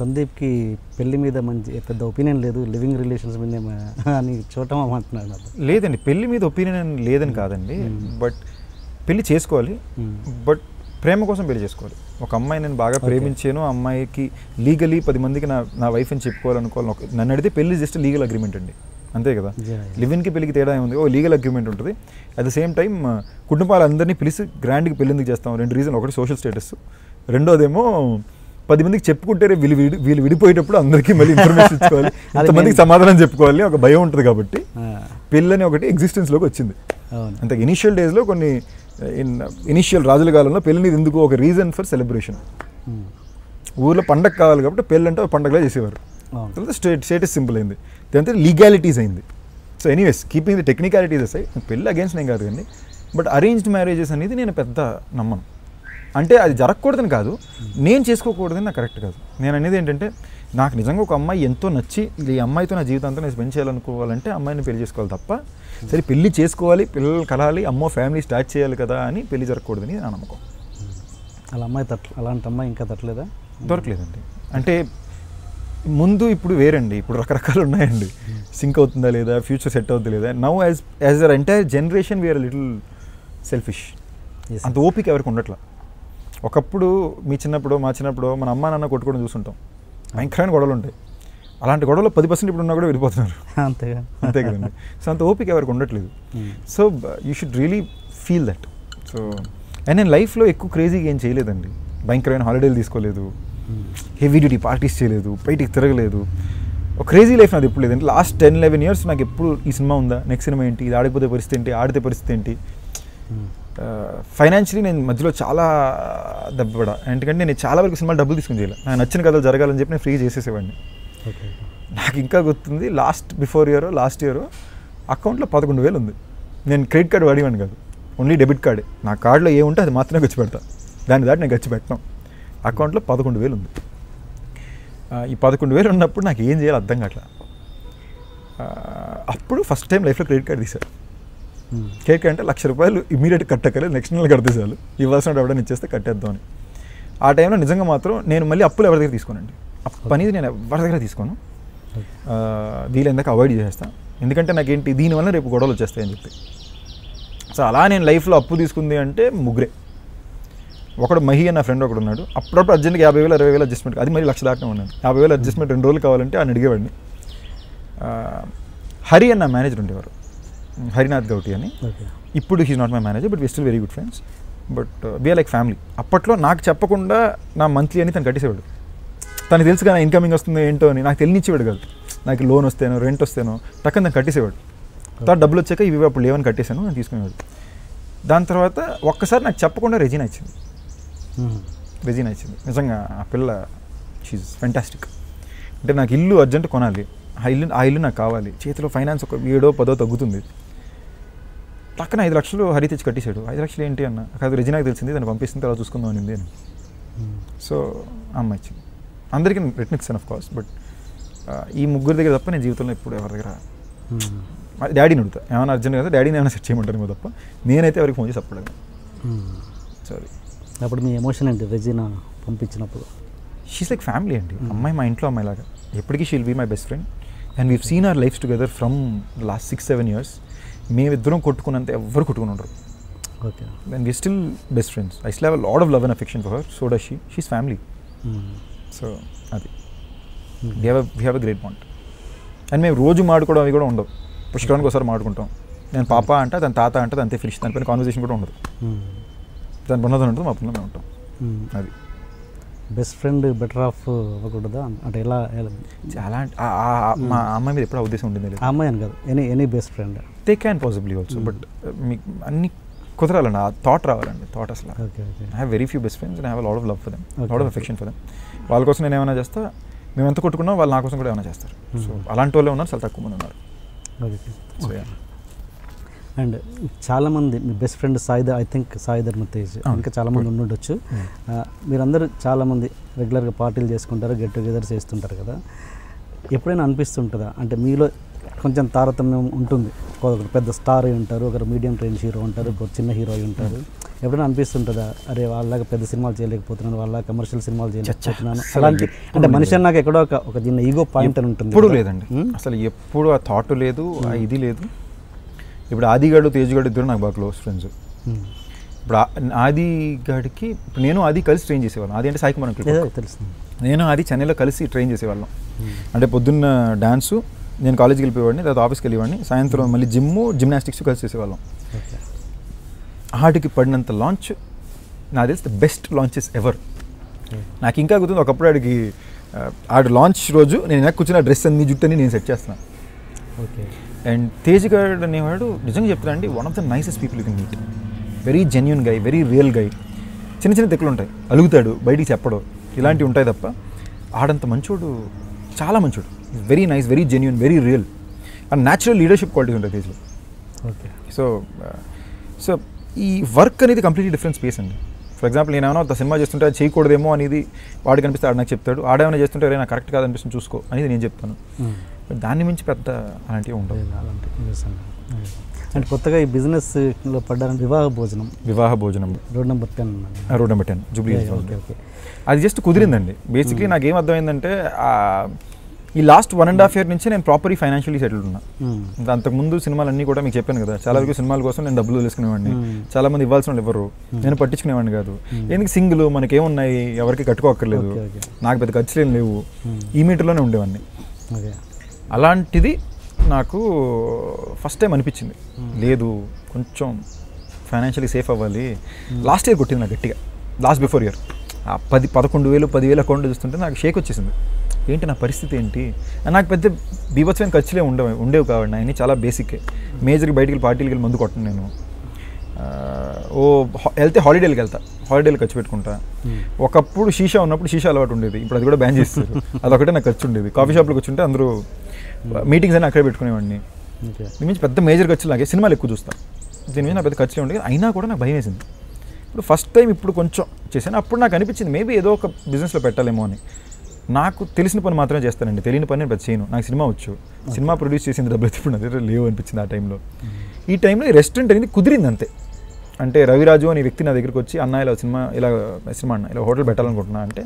సందీప్కి పెళ్లి మీద మంచి పెద్ద ఒపీనియన్ లేదు, లివింగ్ రిలేషన్స్ మీద అని చూడటం అంటున్నాడు. లేదండి, పెళ్లి మీద ఒపీనియన్ లేదని కాదండి, బట్ పెళ్లి చేసుకోవాలి, బట్ ప్రేమ కోసం పెళ్లి చేసుకోవాలి. ఒక అమ్మాయి నేను బాగా ప్రేమించాను, ఆ అమ్మాయికి లీగలీ 10 మందికి నా వైఫ్ అని చెప్పుకోవాలనుకోవాలి. నన్ను అడిగితే పెళ్లి జస్ట్ లీగల్ అగ్రిమెంట్ అండి, అంతే కదా. లివిన్కి పెళ్లికి తేడా ఉంది, లీగల్ అగ్రిమెంట్ ఉంటుంది. అట్ ద సేమ్ టైం కుటుంబాలందరినీ పిలిచి గ్రాండ్కి పెళ్లి ఎందుకు చేస్తాం? 2 రీజన్. ఒకటి సోషల్ స్టేటస్, రెండోదేమో 10 మందికి చెప్పుకుంటే వీళ్ళు విడిపోయేటప్పుడు అందరికీ మళ్ళీ ఇన్ఫర్మేషన్ ఇచ్చుకోవాలి, 10 సమాధానం చెప్పుకోవాలి, ఒక భయం ఉంటుంది. కాబట్టి పెళ్ళని ఒకటి ఎగ్జిస్టెన్స్లోకి వచ్చింది. అంతే ఇనిషియల్ డేస్లో కొన్ని ఇనిషియల్ రాజుల కాలంలో పెళ్ళిని ఎందుకు ఒక రీజన్ ఫర్ సెలబ్రేషన్. ఊర్లో పండగ కావాలి కాబట్టి పెళ్ళి అంటే పండగలా చేసేవారు. తర్వాత స్టేటస్ సింపుల్ అయింది, దాంతో లీగాలిటీస్ అయింది. So anyways keeping the technicalities aside, పెళ్ళి అగేన్స్ట్ నేను కాదు కానీ, బట్ అరేంజ్డ్ మ్యారేజెస్ అనేది నేను పెద్ద నమ్మను. అంటే అది జరగకూడదని కాదు, నేను చేసుకోకూడదని నాకు కరెక్ట్ కాదు. నేను అనేది ఏంటంటే, నాకు నిజంగా ఒక అమ్మాయి ఎంతో నచ్చి ఈ అమ్మాయితో నా జీవితంతో నేను స్పెండ్ చేయాలనుకోవాలంటే అమ్మాయిని పెళ్లి చేసుకోవాలి తప్ప, సరే పెళ్లి చేసుకోవాలి, పిల్లలు కలాలి, అమ్మో ఫ్యామిలీ స్టార్ట్ చేయాలి కదా అని పెళ్లి జరగకూడదని నా నమ్మకం. అలాంటి అమ్మాయి ఇంకా తట్టలేదా? దొరకలేదండి. అంటే ముందు ఇప్పుడు వేరండి, ఇప్పుడు రకరకాలు ఉన్నాయండి. సింక్ అవుతుందా లేదా, ఫ్యూచర్ సెట్ అవుతుందా లేదా. Now as our entire generation we're little selfish. అంత ఓపిక ఎవరికి ఉండట్లా. ఒకప్పుడు మా చిన్నప్పుడు మన అమ్మా నాన్న కొట్టుకోవడం చూస్తుంటాం, భయంకరమైన గొడవలు ఉంటాయి. అలాంటి గొడవలు 10% ఇప్పుడు ఉన్నా కూడా వెళ్ళిపోతున్నారు, అంతే కదండి. సో అంత ఓపిక ఎవరికి ఉండట్లేదు. So you should really feel that. So and నేను లైఫ్లో ఎక్కువ క్రేజీగా ఏం చేయలేదండి. భయంకరమైన హాలిడేలు తీసుకోలేదు, హెవీ డ్యూటీ పార్టీస్ చేయలేదు, బయటికి తిరగలేదు. ఒక క్రేజీ లైఫ్ నాది ఎప్పుడు లేదండి. లాస్ట్ 10-11 years నాకు ఎప్పుడు ఈ సినిమా ఉందా, నెక్స్ట్ సినిమా ఏంటి, ఇది ఆడిపోతే పరిస్థితి ఏంటి, ఆడితే పరిస్థితి ఏంటి. ఫైనాన్షియలీ నేను మధ్యలో చాలా దెబ్బపడా, ఎందుకంటే నేను చాలా వరకు సినిమాలు డబ్బులు తీసుకుని చేయాలి. నాకు నచ్చిన కథలు జరగాలని చెప్పి నేను ఫ్రీ చేసేసేవాడిని. నాకు ఇంకా గుర్తుంది, లాస్ట్ ఇయర్ అకౌంట్లో 11,000 ఉంది. నేను క్రెడిట్ కార్డు వాడేవాడిని కాదు, ఓన్లీ డెబిట్ కార్డే. నా కార్డులో ఏముంటే అది మాత్రమే ఖర్చు పెడతా, దాన్ని దాటి నేను ఖర్చు పెట్టాను. అకౌంట్లో 11,000 ఉంది. ఈ 11,000 ఉన్నప్పుడు నాకు ఏం చేయాలో అర్థం కావట్లా. అప్పుడు ఫస్ట్ టైం లైఫ్లో క్రెడిట్ కార్డు తీశారు. క్రెడిట్ కార్డ్ అంటే ₹1,00,000 ఇమీడియట్గా కట్టక్కలేదు, నెక్స్ట్ నెల కడితే చాలు, ఇవ్వాల్సిన ఎవరైనా ఇచ్చేస్తే కట్టేద్దామని. ఆ టైంలో నిజంగా మాత్రం నేను మళ్ళీ అప్పులు ఎవరి దగ్గర తీసుకోనండి. అప్పు అనేది నేను ఎవరి దగ్గర తీసుకోను, వీలైందాక అవాయిడ్ చేసేస్తాను. ఎందుకంటే నాకేంటి దీనివల్ల రేపు గొడవలు వచ్చేస్తాయని చెప్పి. సో అలా నేను లైఫ్లో అప్పు తీసుకుంది అంటే ముగ్గురే. ఒకడు మహి అన్న ఫ్రెండ్ ఒకడు ఉన్నాడు, అప్పుడప్పుడు అర్జెంట్గా 50,000 60,000 అడ్జస్ట్మెంట్, అది మరి 1,00,000 దాకా ఉన్నాను. 50,000 అడ్జస్ట్మెంట్ 2 రోజులు కావాలంటే ఆయన అడిగేవాడిని. హరి అన్న మేనేజర్ ఉండేవారు, హరినాథ్ గౌటి అని. ఇప్పుడు he's not my manager, but we still very good friends, but we're like family. అప్పట్లో నాకు చెప్పకుండా నా మంత్లీ అని తను కట్టేసేవాడు. తనకు తెలుసు కానీ ఇన్కమింగ్ వస్తుందో ఏంటో అని, నాకు తెలియనిచ్చేవాడు కాదు. నాకు లోన్ వస్తేనో రెంట్ వస్తేనో టక్కన తను కట్టేసేవాడు. తర్వాత డబ్బులు వచ్చాక ఇవి అప్పుడు లేవని కట్టేశాను, నేను తీసుకునేవాడు. దాని తర్వాత ఒక్కసారి నాకు చెప్పకుండా రెజీనా ఇచ్చింది. నిజంగా ఆ పిల్ల షీజ్ ఫెంటాస్టిక్. అంటే నాకు ఇల్లు అర్జెంట్ కొనాలి, ఆ ఇల్లు నాకు కావాలి, చేతిలో ఫైనాన్స్ ఒక 7-10 తగ్గుతుంది. పక్కన 5 లక్షలు హరి తెచ్చి కట్టేశాడు. 5 లక్షలు ఏంటి అన్న, కాదు రెజినాకి తెలిసింది, దాన్ని పంపిస్తుంది, తర్వాత చూసుకుందాం అనింది అని. సో అమ్మ ఇచ్చింది. అందరికీ రిటర్న్ ఇస్తాను ఆఫ్ కోర్స్, బట్ ఈ ముగ్గురు దగ్గర తప్ప నేను జీవితంలో ఎప్పుడు ఎవరి దగ్గర డాడీని అడుగుతా, ఏమైనా అర్జెంట్ కదా డాడీని ఏమైనా సెట్ చేయమంటారేమో తప్ప నేనైతే ఎవరికి ఫోన్ చేసి అప్పలేదు. సారీ. అప్పుడు మీ ఎమోషన్ ఏంటి రెజీనా పంపించినప్పుడు? షీస్ లైక్ ఫ్యామిలీ అండి. అమ్మాయి మా ఇంట్లో అమ్మాయిలాగా, ఎప్పటికీ she'll be my best friend. And we've seen our lives together from last 6-7 years. మేమిద్దరం కొట్టుకున్నంత ఎవరు కొట్టుకుని ఉండరు. Okay. And we still best friends. I still have a lot of love and affection for her, so does she's family. So అది we have a great bond. And మేము రోజు మాడుకోవడం అవి కూడా ఉండవు, పుష్కరానికి ఒకసారి మాడుకుంటాం. నేను పాప అంటే దాని తాత అంటే అంతే ఫినిష్, దానిపైన కాన్వర్సేషన్ కూడా ఉండదు. దాని పనులతో ఉంటుంది, మా పనులు మేము ఉంటాం. అది బెస్ట్ ఫ్రెండ్ బెటర్ ఆఫ్ అవ్వకూడదా అంటే ఎలా? చాలా మా అమ్మాయి మీద ఎప్పుడు ఆ ఉద్దేశం ఉండింది. ఆ అమ్మాయి అని కాదు, any best friend they can possibly also, but మీకు అన్ని కుదరాలండి, ఆ థాట్ రావాలండి. థాట్ అసలు I have very few best friends and I have lot of love for them, lot of affection for them. వాళ్ళ కోసం నేను ఏమైనా చేస్తా, మేము ఎంత కొట్టుకున్నా వాళ్ళు నా కోసం కూడా ఏమైనా చేస్తారు. సో అలాంటి వాళ్ళే ఉన్నారు, చాలా తక్కువ మంది ఉన్నారు. సో అండ్ చాలామంది మీ best friend I think Sai Dharam Tej, ఇంకా చాలామంది ఉండొచ్చు. మీరందరూ చాలామంది రెగ్యులర్గా పార్టీలు చేసుకుంటారు, గెట్ టుగెదర్స్ చేస్తుంటారు కదా. ఎప్పుడైనా అనిపిస్తుంటుందా అంటే మీలో కొంచెం తారతమ్యం ఉంటుంది. ఒకరు పెద్ద స్టార్ అయి ఉంటారు, ఒకరు మీడియం రేంజ్ హీరో ఉంటారు, ఒకరు చిన్న హీరో అయి ఉంటారు. ఎప్పుడైనా అనిపిస్తుంటుందా అరే వాళ్ళలాగా పెద్ద సినిమాలు చేయలేకపోతున్నాను, వాళ్ళ కమర్షియల్ సినిమాలు చేయలేకపోతున్నాను అలాంటి? అంటే మనిషి నాకు ఎక్కడో ఒక చిన్న ఈగో పాయింట్ అని ఉంటుంది. ఎప్పుడు లేదండి, అసలు ఎప్పుడు ఆ థాట్ లేదు, ఆ ఇది లేదు. ఇప్పుడు ఆదిగాడు తేజ్గాడు ఇద్దరు నాకు బాగా క్లోజ్ ఫ్రెండ్స్. ఇప్పుడు ఆదిగాడికి నేను ఆది కలిసి ట్రైన్ చేసేవాళ్ళం. ఆది అంటే సాయి కుమార్ తెలుస్తుంది. నేను ఆది చెన్నైలో కలిసి ట్రైన్ చేసేవాళ్ళం. అంటే పొద్దున్న డాన్సు, నేను కాలేజ్కి వెళ్ళిపోయేవాడిని, తర్వాత ఆఫీస్కి వెళ్ళేవాడిని, సాయంత్రం మళ్ళీ జిమ్నాస్టిక్స్ కలిసి చేసేవాళ్ళం. ఆడికి పడినంత లాంచ్ నాకు తెలిసి ద బెస్ట్ లాంచెస్ ఎవర్. నాకు ఇంకా గుర్తుంది, ఒకప్పుడు ఆడు లాంచ్ రోజు నేను వెనక్కి కూర్చున్న డ్రెస్ అన్ని జుట్టు అని నేను సెట్ చేస్తున్నాను. ఓకే. అండ్ తేజ్గాడు అనేవాడు నిజంగా చెప్తాను అండి, one of the nicest people you can meet. Very genuine guy, very real guy. చిన్న చిన్న తెక్కులు ఉంటాయి, అలుగుతాడు, బయటికి చెప్పడం, ఇలాంటివి ఉంటాయి తప్ప ఆడంత మంచోడు, చాలా మంచోడు. Very nice, very genuine, very real and natural leadership qualities ఉంటాయి తేజ్లో. ఓకే. సో ఈ వర్క్ అనేది కంప్లీట్లీ డిఫరెంట్ స్పేస్ అండి. ఫర్ ఎగ్జాంపుల్ నేను ఏమైనా ఒక సినిమా చేస్తుంటే అది చేయకూడదేమో అనేది వాడికి అనిపిస్తే ఆడు నాకు చెప్తాడు, ఆడేమైనా చేస్తుంటే నాకు కరెక్ట్ కాదనిపిస్తుంది చూసుకో అనేది నేను చెప్తాను. దాన్ని మించి పెద్ద అలాంటివి ఉండవు. అంటే కొత్తగా ఈ బిజినెస్లో పడ్డారంటే వివాహ భోజనం రోడ్ నెంబర్ 10 జూబ్లీ. అది జస్ట్ కుదిరిందండి. బేసిక్లీ నాకు ఏం అర్థమైందంటే ఈ లాస్ట్ 1.5 year నుంచి నేను ప్రాపర్లీ ఫైనాన్షియలీ సెటిల్డ్ ఉన్నా. అంతకుముందు సినిమాలన్నీ కూడా మీకు చెప్పాను కదా, చాలా వరకు సినిమాల కోసం నేను డబ్బులు తీసుకునేవాడిని, చాలా మంది ఇవ్వాల్సిన వాళ్ళు ఎవరు, నేను పట్టించుకునేవాడిని కాదు. ఎందుకు సింగిల్ మనకేమున్నాయి, ఎవరికి కట్టుకోక్కర్లేదు, నాకు పెద్ద ఖర్చులేం లేవు, ఈ మీటర్లోనే ఉండేవాడిని. అలాంటిది నాకు ఫస్ట్ టైం అనిపించింది, లేదు కొంచెం ఫైనాన్షియలీ సేఫ్ అవ్వాలి. లాస్ట్ ఇయర్ కొట్టింది నాకు గట్టిగా, లాస్ట్ బిఫోర్ ఇయర్ 11,000 10,000 అకౌంట్ చూస్తుంటే నాకు షేక్ వచ్చేసింది. ఏంటి నా పరిస్థితి ఏంటి? నాకు పెద్ద బీభత్సమైన ఖర్చులే ఉండేవి కాబట్టి అన్నీ చాలా బేసిక్కే. మేజర్కి బయటికి పార్టీలకి వెళ్ళి మందు కొట్టను నేను. వెళ్తే హాలిడేలకు హాలిడేలు ఖర్చు పెట్టుకుంటా. ఒకప్పుడు షీషా ఉన్నప్పుడు షీషా అలవాటు ఉండేది, ఇప్పుడు అది కూడా బ్యాన్ చేస్తారు. అదొకటే నాకు ఖర్చు ఉండేది. కాఫీ షాప్లోకి వచ్చి ఉంటే అందరూ మీటింగ్స్ అని అక్కడే పెట్టుకునేవాడిని. దీని నుంచి పెద్ద మేజర్ ఖర్చులు నాకే, సినిమాలు ఎక్కువ చూస్తాను, దీని మీద నాకు పెద్ద ఖర్చులే ఉండేది. అయినా కూడా నాకు భయం వేసింది. ఇప్పుడు ఫస్ట్ టైం ఇప్పుడు కొంచెం చేశాను. అప్పుడు నాకు అనిపించింది మేబీ ఏదో ఒక బిజినెస్లో పెట్టాలేమో అని. నాకు తెలిసిన పని మాత్రమే చేస్తానండి, తెలియని పని నేను పెద్ద చేయను. నాకు సినిమా వచ్చు, సినిమా ప్రొడ్యూస్ చేసింది డబ్బులు అయితే ఇప్పుడు నా దగ్గర లేవు అనిపించింది ఆ టైంలో. ఈ టైంలో ఈ రెస్టారెంట్ అనేది కుదిరింది అంతే. అంటే రవిరాజు అనే వ్యక్తి నా దగ్గరికి వచ్చి, అన్న ఇలా సినిమా ఇలా హోటల్ పెట్టాలనుకుంటున్నా అంటే,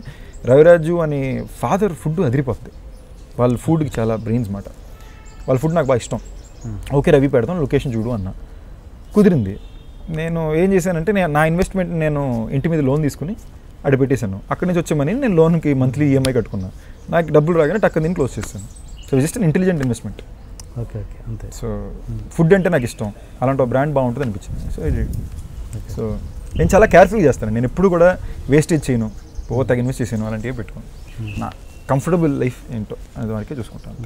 రవిరాజు అనే ఫాదర్ ఫుడ్ అదిరిపోతుంది. వాళ్ళ ఫుడ్కి చాలా బ్రెయిన్స్ మాట, వాళ్ళ ఫుడ్ నాకు బాగా ఇష్టం. ఓకే రవి పెడతాం, లొకేషన్ చూడు అన్న. కుదిరింది. నేను ఏం చేశానంటే నా ఇన్వెస్ట్మెంట్ నేను ఇంటి మీద లోన్ తీసుకుని అక్కడ పెట్టేశాను. అక్కడి నుంచి వచ్చే మనీ నేను లోన్కి మంత్లీ ఈఎంఐ కట్టుకున్నాను. నాకు డబ్బులు రాగానే టక్క దీన్ని క్లోజ్ చేస్తాను. So just an intelligent investment. Okay అంతే. సో ఫుడ్ అంటే నాకు ఇష్టం, అలాంటి ఒక బ్రాండ్ బాగుంటుంది అనిపించింది. సో నేను చాలా కేర్ఫుల్గా చేస్తాను. నేను ఎప్పుడు కూడా వేస్టేజ్ చేయను, తగ్గ ఇన్వెస్ట్ చేసాను అలాంటివి పెట్టుకోను. నా కంఫర్టబుల్ లైఫ్ ఏంటో అది వరకే చూసుకుంటాను.